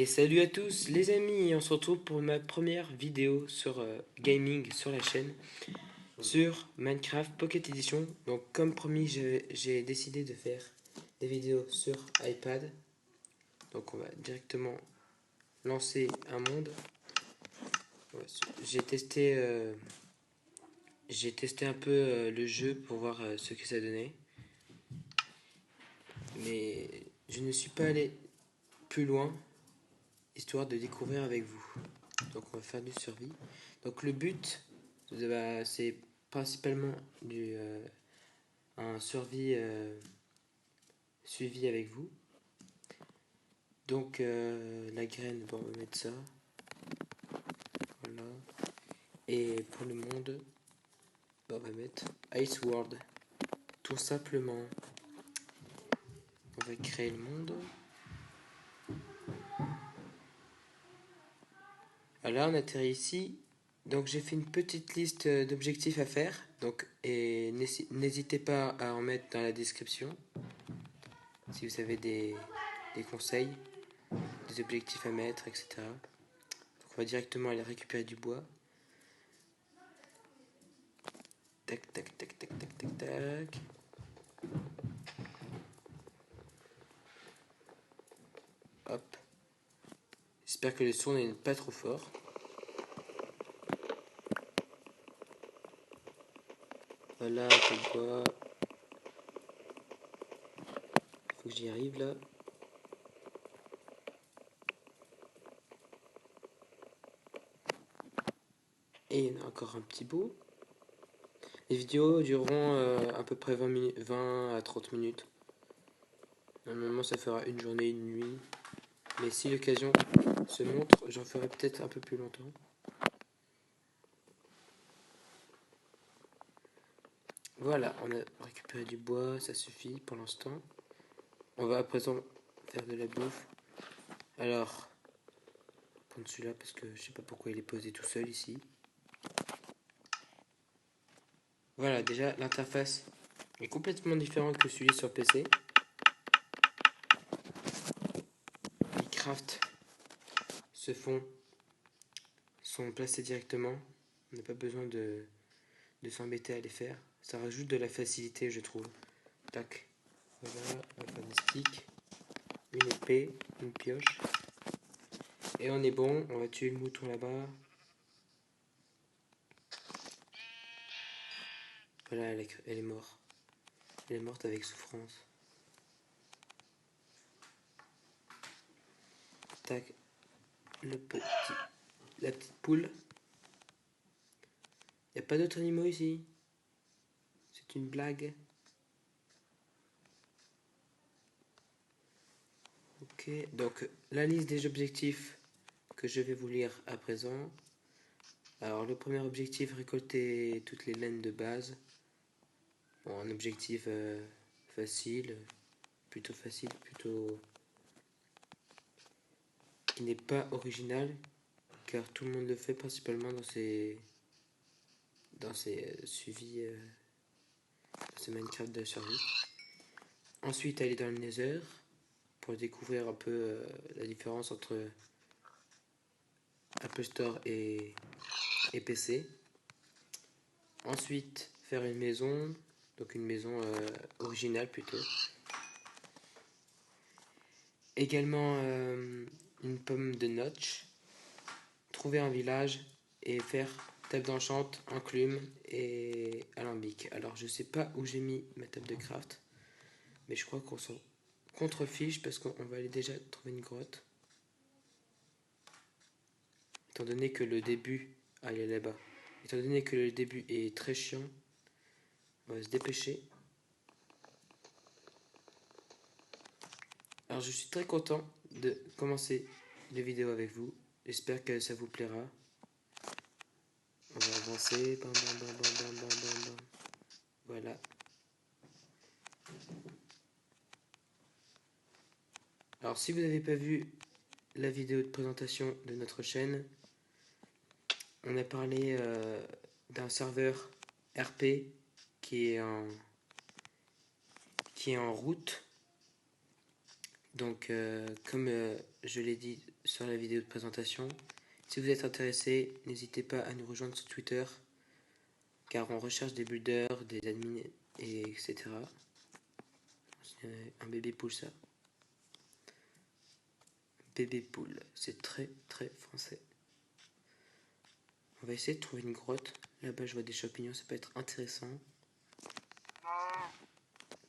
Et salut à tous les amis, on se retrouve pour ma première vidéo sur gaming sur la chaîne, sur Minecraft Pocket Edition. Donc comme promis, j'ai décidé de faire des vidéos sur iPad. Donc on va directement lancer un monde. J'ai testé, j'ai testé un peu le jeu pour voir ce que ça donnait. Mais je ne suis pas allé plus loin, histoire de découvrir avec vous. Donc on va faire du survie. Donc le but, c'est principalement un survie suivi avec vous. Donc la graine, bon, on va mettre ça. Voilà. Et pour le monde, bon, on va mettre Ice World. Tout simplement. On va créer le monde. Voilà, on atterrit ici. Donc j'ai fait une petite liste d'objectifs à faire. Donc, et n'hésitez pas à en mettre dans la description si vous avez des conseils, des objectifs à mettre, etc. Donc on va directement aller récupérer du bois. Tac, tac, tac, tac, tac, tac, tac. Hop. J'espère que le son n'est pas trop fort. Voilà, le bois. Faut que j'y arrive là. Et il y en a encore un petit bout. Les vidéos dureront à peu près 20 à 30 minutes. Normalement, ça fera une journée, une nuit. Mais si l'occasion se montre, j'en ferai peut-être un peu plus longtemps. Voilà, on a récupéré du bois, ça suffit pour l'instant. On va à présent faire de la bouffe. Alors, prendre celui-là parce que je sais pas pourquoi il est posé tout seul ici. Voilà, déjà l'interface est complètement différente que celui sur PC. Les crafts sont placés directement. On n'a pas besoin de s'embêter à les faire. Ça rajoute de la facilité, je trouve. Tac. Voilà, on va faire des sticks, une épée, une pioche. Et on est bon, on va tuer le mouton là-bas. Voilà, elle est morte. Elle est morte avec souffrance. Tac. La petite poule. Il n'y a pas d'autres animaux ici. C'est une blague. Ok, donc la liste des objectifs que je vais vous lire à présent. Alors le premier objectif, récolter toutes les laines de base. Bon, un objectif facile, plutôt qui n'est pas original, car tout le monde le fait principalement dans ses suivis, dans ces Minecraft de survie. Ensuite, aller dans le Nether pour découvrir un peu la différence entre Apple Store et PC. Ensuite, faire une maison, donc une maison originale plutôt. Également une pomme de notch. Trouver un village et faire table d'enchant, enclume et alambic. Alors je sais pas où j'ai mis ma table de craft, mais je crois qu'on s'en contrefiche parce qu'on va aller déjà trouver une grotte. Étant donné que le début... Ah, il est là-bas. Étant donné que le début est très chiant, on va se dépêcher. Alors je suis très content de commencer les vidéos avec vous. J'espère que ça vous plaira. On va avancer. Bam, bam, bam, bam, bam, bam, bam, bam. Voilà. Alors si vous n'avez pas vu la vidéo de présentation de notre chaîne, on a parlé d'un serveur RP qui est en route Donc, comme je l'ai dit sur la vidéo de présentation, si vous êtes intéressé, n'hésitez pas à nous rejoindre sur Twitter, car on recherche des builders, des admins, etc. C'est un bébé poule, ça. Bébé poule, c'est très très français. On va essayer de trouver une grotte. Là-bas, je vois des champignons, ça peut être intéressant.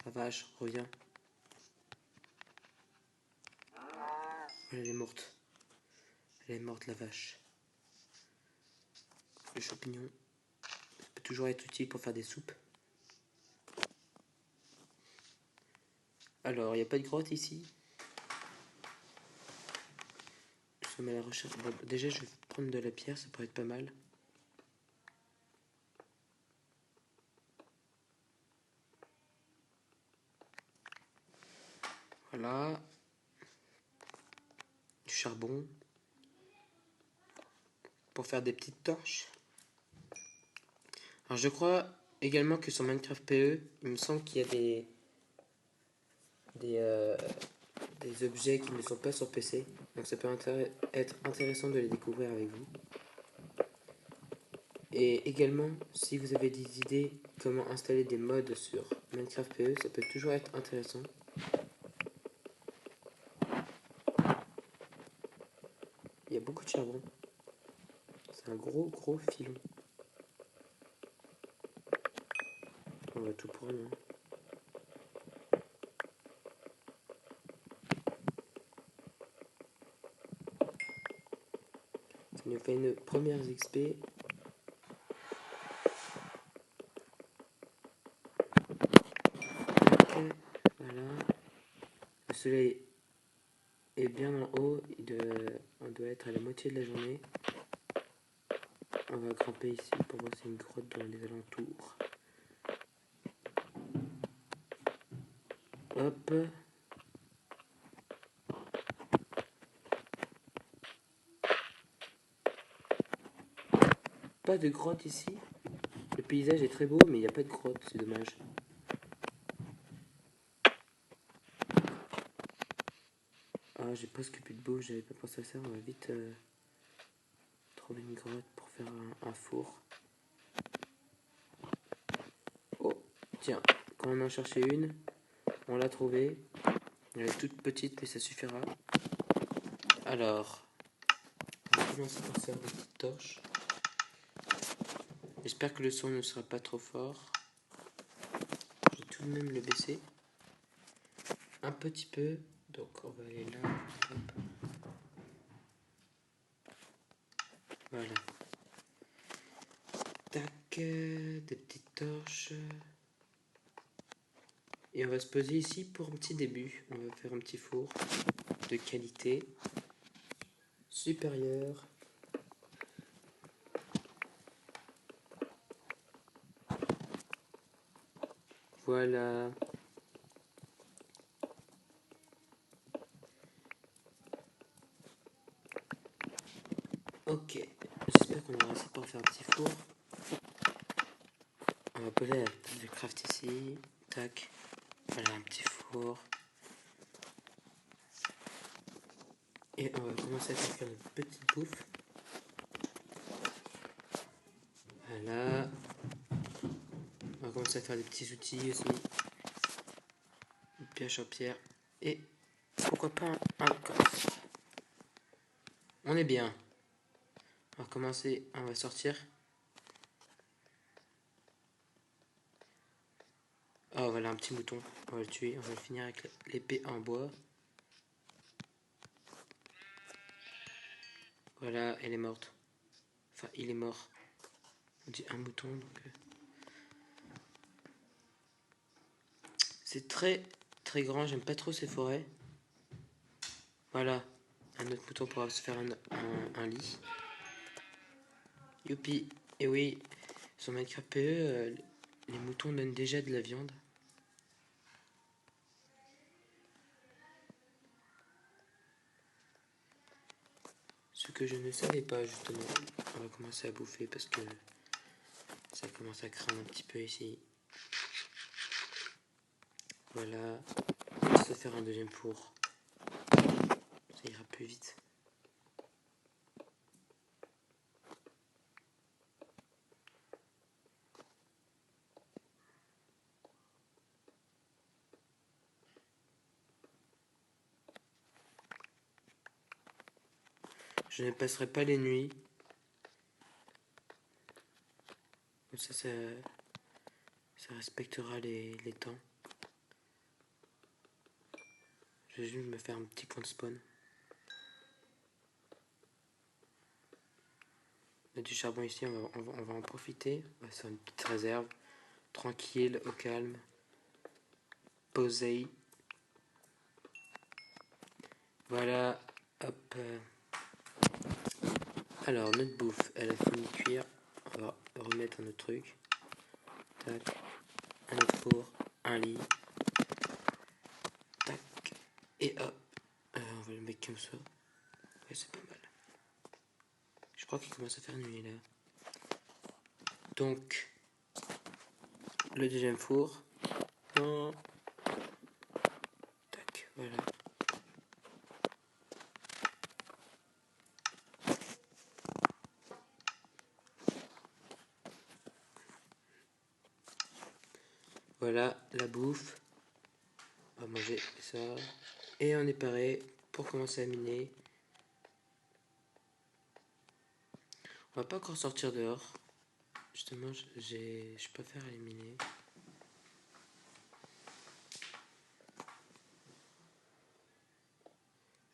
La vache, reviens. Elle est morte. Elle est morte, la vache. Le champignon, ça peut toujours être utile pour faire des soupes. Alors, il n'y a pas de grotte ici. Nous sommes à la recherche. Bon, déjà, je vais prendre de la pierre, ça pourrait être pas mal. Voilà. Du charbon. Pour faire des petites torches. Alors, je crois également que sur Minecraft PE, il me semble qu'il y a des objets qui ne sont pas sur PC. Donc, ça peut être intéressant de les découvrir avec vous. Et également, si vous avez des idées comment installer des mods sur Minecraft PE, ça peut toujours être intéressant. Il y a beaucoup de charbon. C'est un gros filon. On va tout prendre. Ça nous fait une première XP. Okay, voilà. Le soleil est bien en haut. On doit être à la moitié de la journée. On va grimper ici pour voir si c'est une grotte dans les alentours. Hop. Pas de grotte ici. Le paysage est très beau, mais il n'y a pas de grotte, c'est dommage. Ah, j'ai presque plus de bouffe, j'avais pas pensé à ça. On va vite trouver une grotte pour faire un four. Oh, tiens, quand on en cherchait une, on l'a trouvée. Elle est toute petite, mais ça suffira. Alors, on va commencer par faire des petites torches. J'espère que le son ne sera pas trop fort. Je vais tout de même le baisser un petit peu. Donc on va aller là. Hop. Voilà. Tac, des petites torches. Et on va se poser ici pour un petit début. On va faire un petit four de qualité supérieure. Voilà. Ok. J'espère qu'on aura assez pour faire un petit four. On va poser la table de craft ici. Tac. Voilà un petit four. Et on va commencer à faire une petite bouffe. Voilà. On va commencer à faire des petits outils aussi. Une pioche en pierre. Et pourquoi pas un coffre. On est bien. On va commencer. On va sortir. Oh voilà un petit mouton. On va le tuer. On va le finir avec l'épée en bois. Voilà, elle est morte. Enfin, il est mort. On dit un mouton donc. C'est très très grand. J'aime pas trop ces forêts. Voilà. Un autre mouton pourra se faire un lit. Youpi. Et oui, sur Minecraft PE, les moutons donnent déjà de la viande. Ce que je ne savais pas justement. On va commencer à bouffer parce que ça commence à craindre un petit peu ici. Voilà. On va se faire un deuxième four. plus vite. Je ne passerai pas les nuits. Comme ça respectera les temps. Je vais juste me faire un petit point de spawn. On a du charbon ici, on va en profiter. On va faire une petite réserve. Tranquille, au calme. Posé. Voilà. Hop. Alors, notre bouffe, elle a fini de cuire. On va remettre un autre truc. Tac. Un autre four. Un lit. Tac. Et hop. On va le mettre comme ça. Ouais, c'est pas mal. Je crois qu'il commence à faire nuit là. Donc, le deuxième four. Non. Tac, voilà. Voilà la bouffe. On va manger ça. Et on est paré pour commencer à miner. On va pas encore sortir dehors. Justement, je préfère aller miner.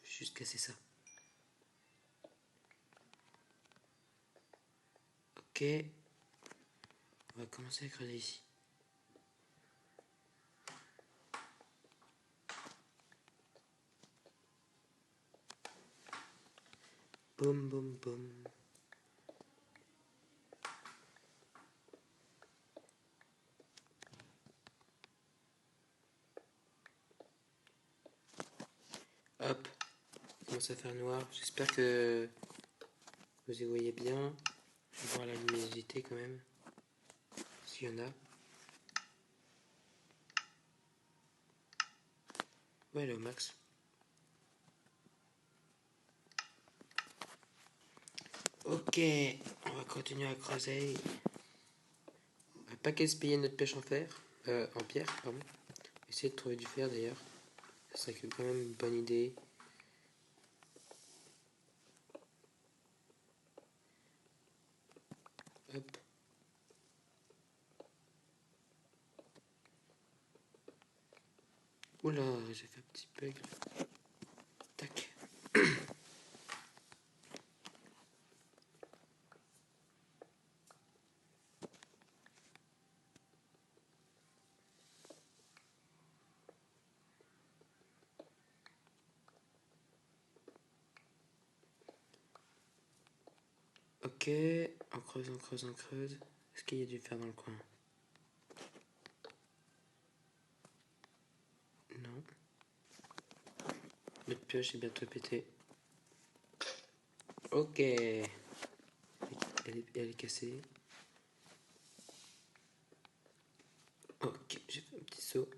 Je vais juste casser ça. Ok. On va commencer à creuser ici. Boum, boum, boum. Hop. Il commence à faire noir. J'espère que vous y voyez bien. Je vais voir la luminosité quand même. S'il y en a. Ouais, elle est au max. Ok. On va continuer à creuser. On va pas gaspiller notre pêche en fer. En pierre, pardon. Essayer de trouver du fer d'ailleurs. Ça serait quand même une bonne idée. Hop. Oula, j'ai fait un petit bug. Tac. Ok. On creuse, on creuse, on creuse. Est-ce qu'il y a du fer dans le coin? Non. Notre pioche est bientôt pétée. Ok. Elle est cassée. Ok, j'ai fait un petit saut.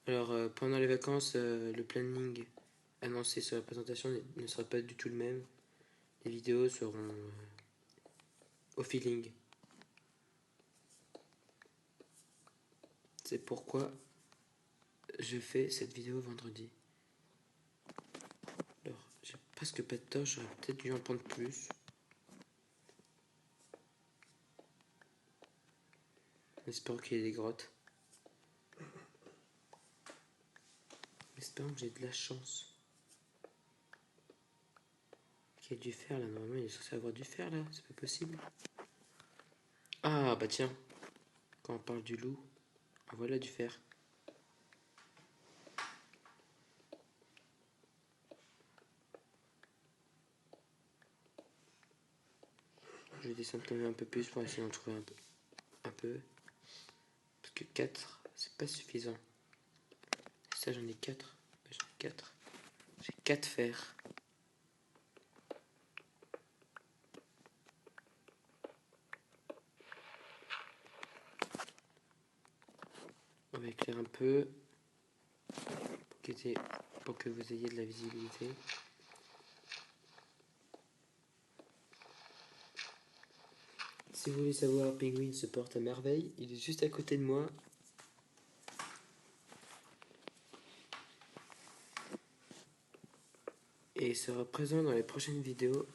Alors, pendant les vacances, le planning annoncé sur la présentation ne sera pas du tout le même. Les vidéos seront au feeling. C'est pourquoi je fais cette vidéo vendredi. Alors, j'ai presque pas de torche, j'aurais peut-être dû en prendre plus. Espérons qu'il y ait des grottes. Espérons que j'ai de la chance. Qu'il y ait du fer là, normalement il est censé avoir du fer là, c'est pas possible. Ah bah tiens, quand on parle du loup, ah, voilà du fer. Je vais descendre quand même un peu plus pour essayer d'en trouver un peu. Parce que 4, c'est pas suffisant. Ça j'en ai 4. J'en ai 4. J'ai 4 fers. On va éclairer un peu pour que vous ayez de la visibilité. Si vous voulez savoir, Penguin se porte à merveille. Il est juste à côté de moi. Et il sera présent dans les prochaines vidéos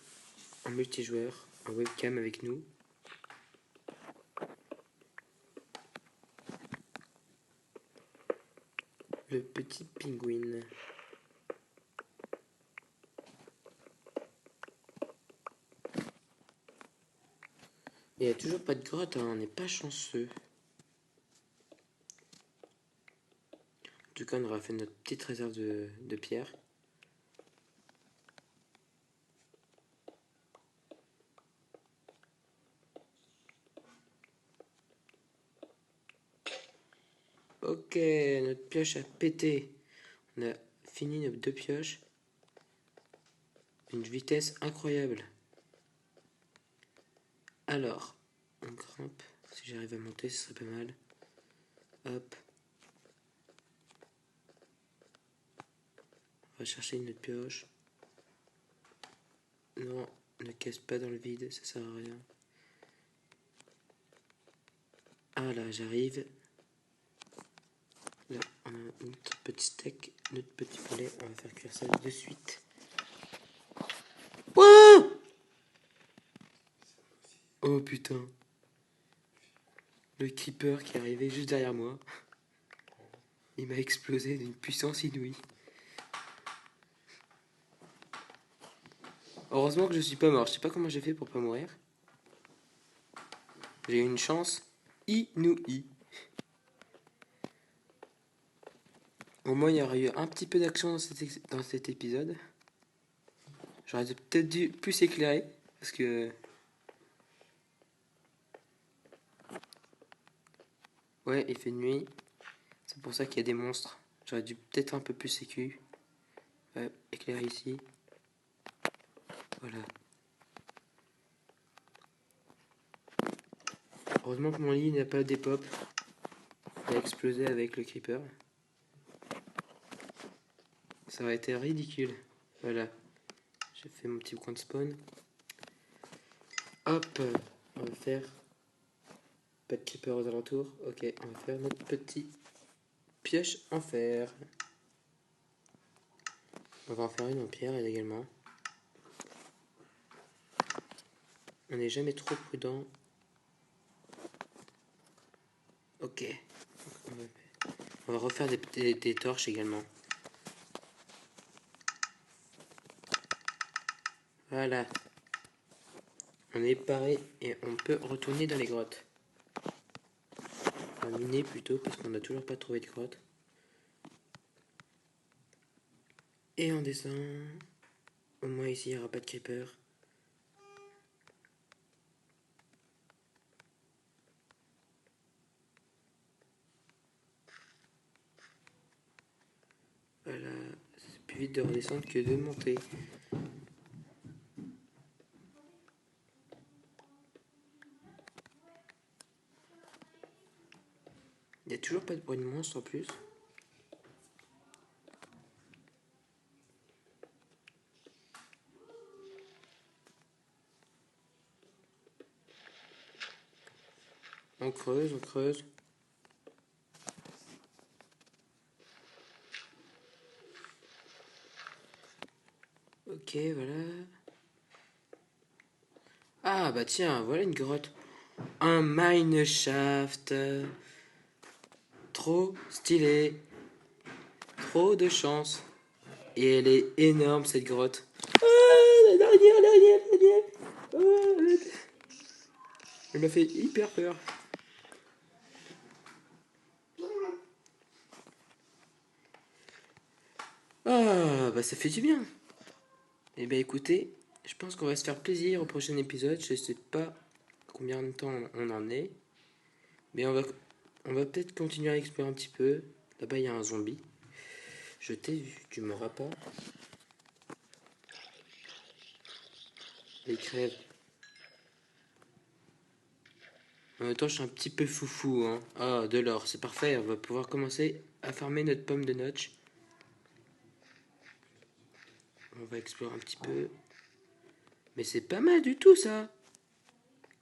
en multijoueur, en webcam avec nous. Le petit pingouin. Il n'y a toujours pas de grotte, hein, on n'est pas chanceux. En tout cas, on aura fait notre petite réserve de pierre. Ok, notre pioche a pété. On a fini nos 2 pioches. Une vitesse incroyable. Alors, on grimpe. Si j'arrive à monter, ce serait pas mal. Hop. On va chercher une autre pioche. Non, ne casse pas dans le vide, ça sert à rien. Ah là, j'arrive. Là, on a notre petit steak, notre petit poulet. On va faire cuire ça de suite. Wouah! Oh putain. Le creeper qui est arrivé juste derrière moi. Il m'a explosé d'une puissance inouïe. Heureusement que je suis pas mort. Je sais pas comment j'ai fait pour pas mourir. J'ai eu une chance inouïe. Au moins, il y aurait eu un petit peu d'action dans cet épisode. J'aurais peut-être dû plus éclairer. Parce que... Ouais, il fait nuit. C'est pour ça qu'il y a des monstres. J'aurais dû peut-être un peu plus sécu. Ouais, éclairer ici. Voilà. Heureusement que mon lit n'a pas des pop. Il a explosé avec le creeper. Ça aurait été ridicule. Voilà. J'ai fait mon petit coin de spawn. Hop. On va faire... Pas de creeper aux alentours. Ok, on va faire notre petit pioche en fer. On va en faire une en pierre également. On n'est jamais trop prudent. Ok. On va refaire des torches également. Voilà. On est paré et on peut retourner dans les grottes. Enfin, miner plutôt parce qu'on n'a toujours pas trouvé de grotte. Et on descend. Au moins ici il n'y aura pas de creeper. Voilà. C'est plus vite de redescendre que de monter. Il n'y a toujours pas de bruit de monstre en plus. On creuse, on creuse. Ok, voilà. Ah bah tiens, voilà une grotte. Un mineshaft. Trop stylé. Trop de chance. Et elle est énorme cette grotte. Ah, l'araignée. Ah, elle m'a fait hyper peur. Ah, bah ça fait du bien. Eh bien écoutez, je pense qu'on va se faire plaisir au prochain épisode. Je sais pas combien de temps on en est. Mais on va peut-être continuer à explorer un petit peu. Là-bas il y a un zombie. Je t'ai vu, tu m'auras pas. Les crèves. En même temps, je suis un petit peu foufou, hein. Ah, de l'or, c'est parfait. On va pouvoir commencer à farmer notre pomme de notch. On va explorer un petit peu. Mais c'est pas mal du tout, ça.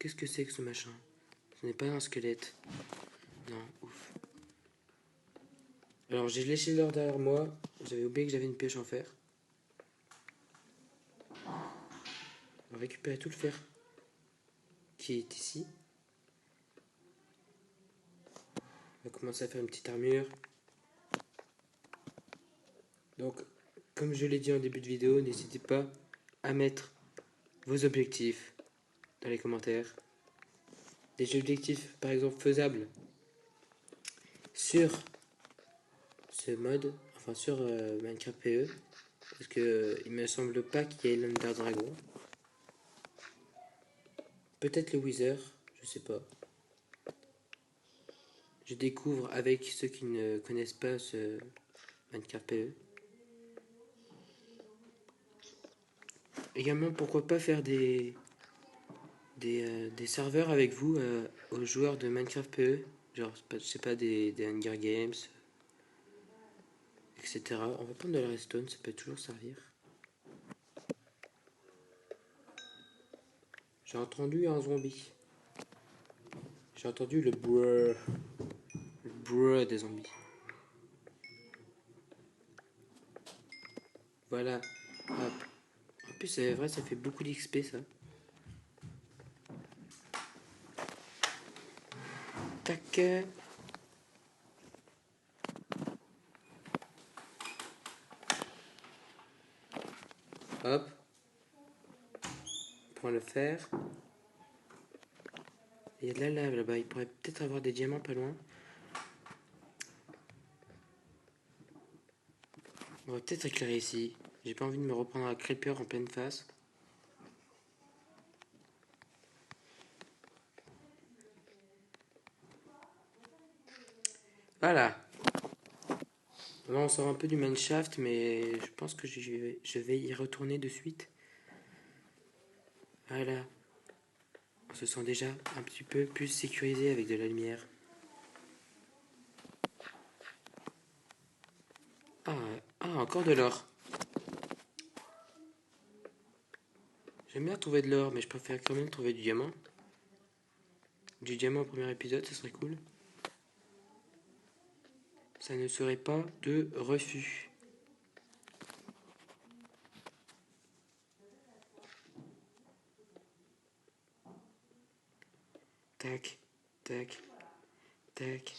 Qu'est-ce que c'est que ce machin? Ce n'est pas un squelette. Non, ouf. Alors j'ai laissé l'or derrière moi. J'avais oublié que j'avais une pioche en fer. On va récupérer tout le fer qui est ici. On va commencer à faire une petite armure. Donc, comme je l'ai dit en début de vidéo, n'hésitez pas à mettre vos objectifs dans les commentaires. Des objectifs, par exemple, faisables sur ce mode, enfin sur Minecraft PE. Parce que il me semble pas qu'il y ait l'Under Dragon. Peut-être le Wither, je sais pas. Je découvre avec ceux qui ne connaissent pas ce Minecraft PE. Également, pourquoi pas faire des serveurs avec vous aux joueurs de Minecraft PE. Genre, je sais pas, des Hunger Games, etc. On va prendre de la redstone, ça peut toujours servir. J'ai entendu un zombie. J'ai entendu le brrr des zombies. Voilà. Hop. En plus, c'est vrai, ça fait beaucoup d'XP ça. Tac. Hop. On prend le fer. Il y a de la lave là-bas. Il pourrait peut-être avoir des diamants pas loin. On va peut-être éclairer ici. J'ai pas envie de me reprendre un creeper en pleine face. Voilà. Là, on sort un peu du mineshaft, mais je pense que je vais y retourner de suite. Voilà. On se sent déjà un petit peu plus sécurisé avec de la lumière. Encore de l'or. J'aime bien trouver de l'or, mais je préfère quand même trouver du diamant. Du diamant au premier épisode, ça serait cool. Ça ne serait pas de refus. Tac, tac, tac.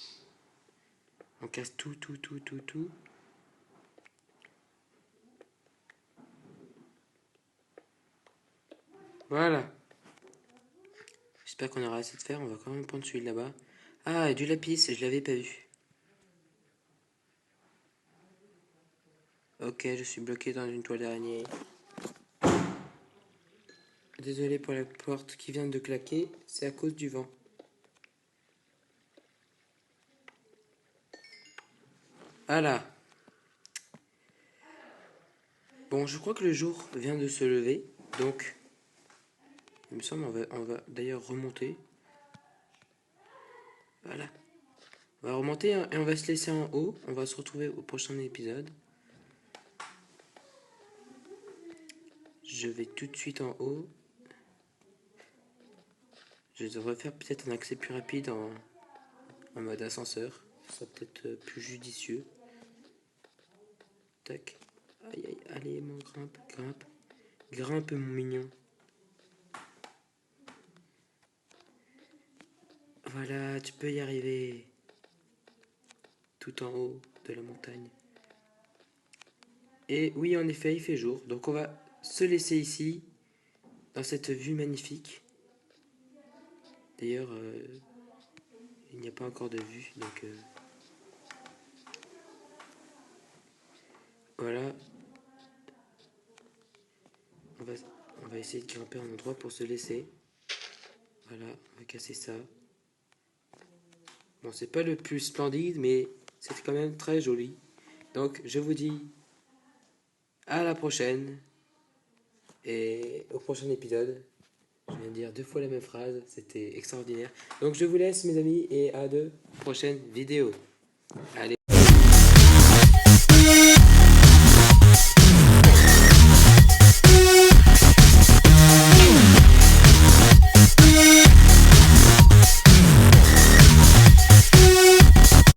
On casse tout. Voilà. J'espère qu'on aura assez de fer. On va quand même prendre celui là-bas. Ah, et du lapis, je l'avais pas vu. Ok, je suis bloqué dans une toile d'araignée. Désolé pour la porte qui vient de claquer. C'est à cause du vent. Voilà. Bon, je crois que le jour vient de se lever. Donc, il me semble on va d'ailleurs remonter. Voilà. On va remonter et on va se laisser en haut. On va se retrouver au prochain épisode. Je vais tout de suite en haut. Je devrais faire peut-être un accès plus rapide en mode ascenseur. Ce sera peut-être plus judicieux. Tac. Aïe aïe, allez mon grimpe. Grimpe mon mignon. Voilà, tu peux y arriver. Tout en haut de la montagne. Et oui, en effet, il fait jour. Donc on va se laisser ici, dans cette vue magnifique. D'ailleurs, il n'y a pas encore de vue, donc voilà. On va essayer de grimper un endroit pour se laisser. Voilà, on va casser ça. Bon, c'est pas le plus splendide, mais c'est quand même très joli. Donc, je vous dis à la prochaine et au prochain épisode. Je viens de dire 2 fois la même phrase, c'était extraordinaire. Donc, je vous laisse, mes amis, et à de prochaines vidéos. Allez.